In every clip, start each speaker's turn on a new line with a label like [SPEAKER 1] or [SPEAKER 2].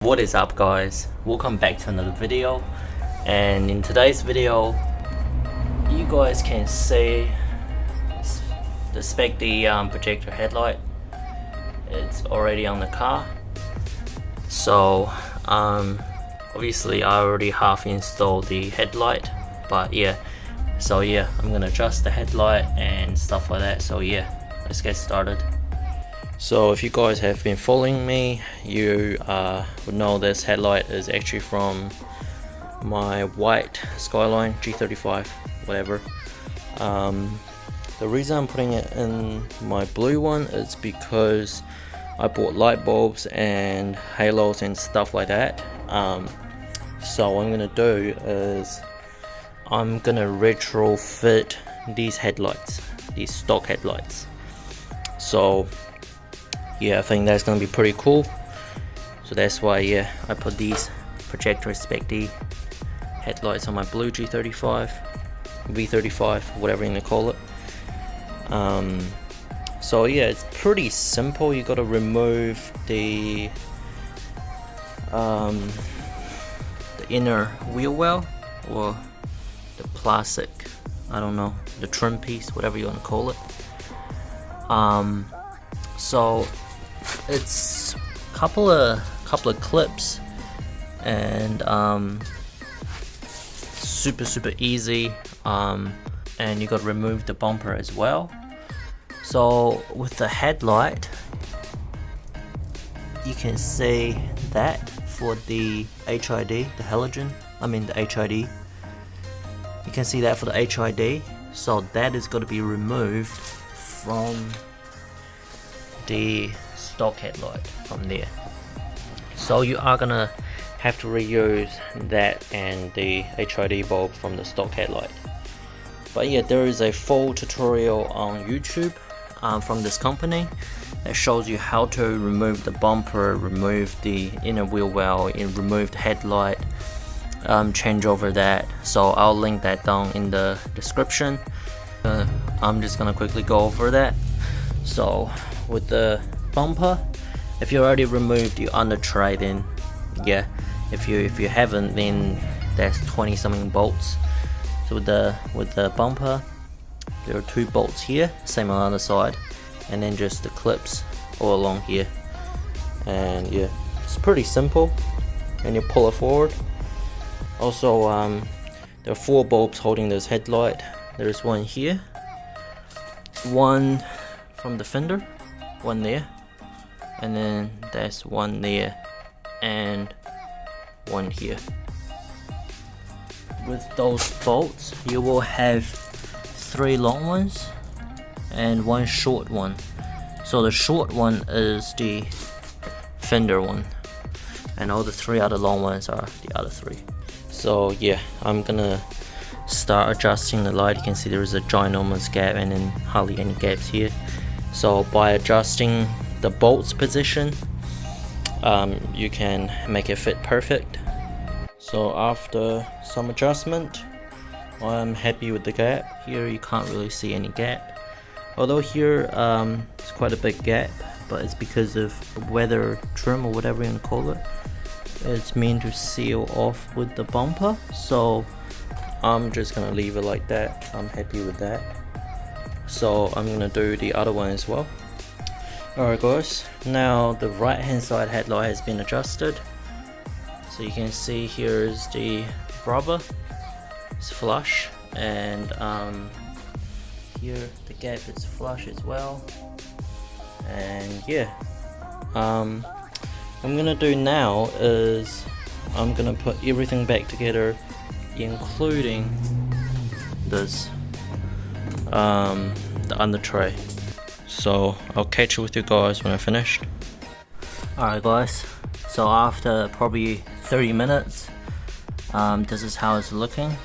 [SPEAKER 1] What is up, guys? Welcome back to another video, and in today's video you guys can see the Spec D projector headlight. It's already on the car, so obviously I already half installed the headlight, but I'm gonna adjust the headlight and stuff like that. So let's get started. So if you guys have been following me, you would know this headlight is actually from my white Skyline G35, whatever. The reason I'm putting it in my blue one is because I bought light bulbs and halos and stuff like that. So what I'm gonna do is I'm gonna retrofit these headlights, these stock headlights. So I think that's gonna be pretty cool. So that's why I put these projector Spec D headlights on my blue G35, V35, whatever you gonna call it. So it's pretty simple. You gotta remove the inner wheel well, or the plastic, I don't know, the trim piece, whatever you wanna call it. So it's couple of clips, and super easy, and you got to remove the bumper as well. So with the headlight, you can see that for the HID, the halogen, the HID, you can see that for the HID. So that is going to be removed from the stock headlight from there. So you are gonna have to reuse that and the HID bulb from the stock headlight. But there is a full tutorial on YouTube from this company that shows you how to remove the bumper, remove the inner wheel well, and remove the headlight, change over that. So I'll link that down in the description. I'm just gonna quickly go over that. So with the bumper, if you already removed your under tray, then if you haven't, then that's 20 something bolts. So with the bumper, there are 2 bolts here, same on the other side, and then just the clips all along here. And it's pretty simple, and you pull it forward. Also there are 4 bulbs holding this headlight. There's one here, one from the fender, one there, and then there's one there, and one here. With those bolts, you will have 3 long ones and 1 short one. So the short one is the fender one, and all the 3 other long ones are the other 3. So I'm gonna start adjusting the light. You can see there is a ginormous gap and then hardly any gaps here. So by adjusting the bolts position, you can make it fit perfect. So after some adjustment, I'm happy with the gap. Here you can't really see any gap, although here it's quite a big gap, but it's because of the weather trim or whatever you want to call it. It's meant to seal off with the bumper, so I'm just gonna leave it like that. I'm happy with that. So I'm gonna do the other one as well. Alright guys, now the right hand side headlight has been adjusted. So you can see here is the rubber, it's flush, and here the gap is flush as well. And I'm gonna do now is I'm gonna put everything back together, including this the under tray. So I'll catch you with you guys when I finished. Alright guys, so after probably 30 minutes, this is how it's looking.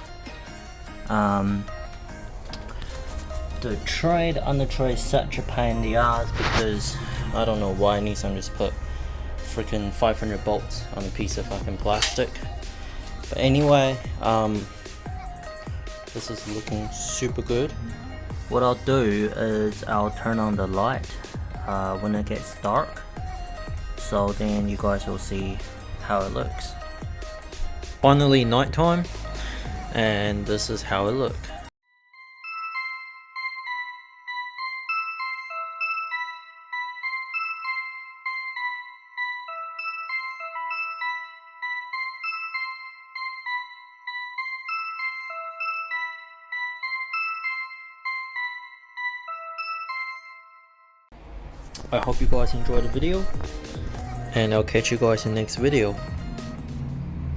[SPEAKER 1] The tray, the under tray is such a pain in the ass because I don't know why Nissan just put freaking 500 bolts on a piece of fucking plastic. But anyway, this is looking super good. What I'll do is I'll turn on the light when it gets dark, so then you guys will see how it looks. Finally nighttime, and this is how it looks. I hope you guys enjoyed the video, and I'll catch you guys in the next video.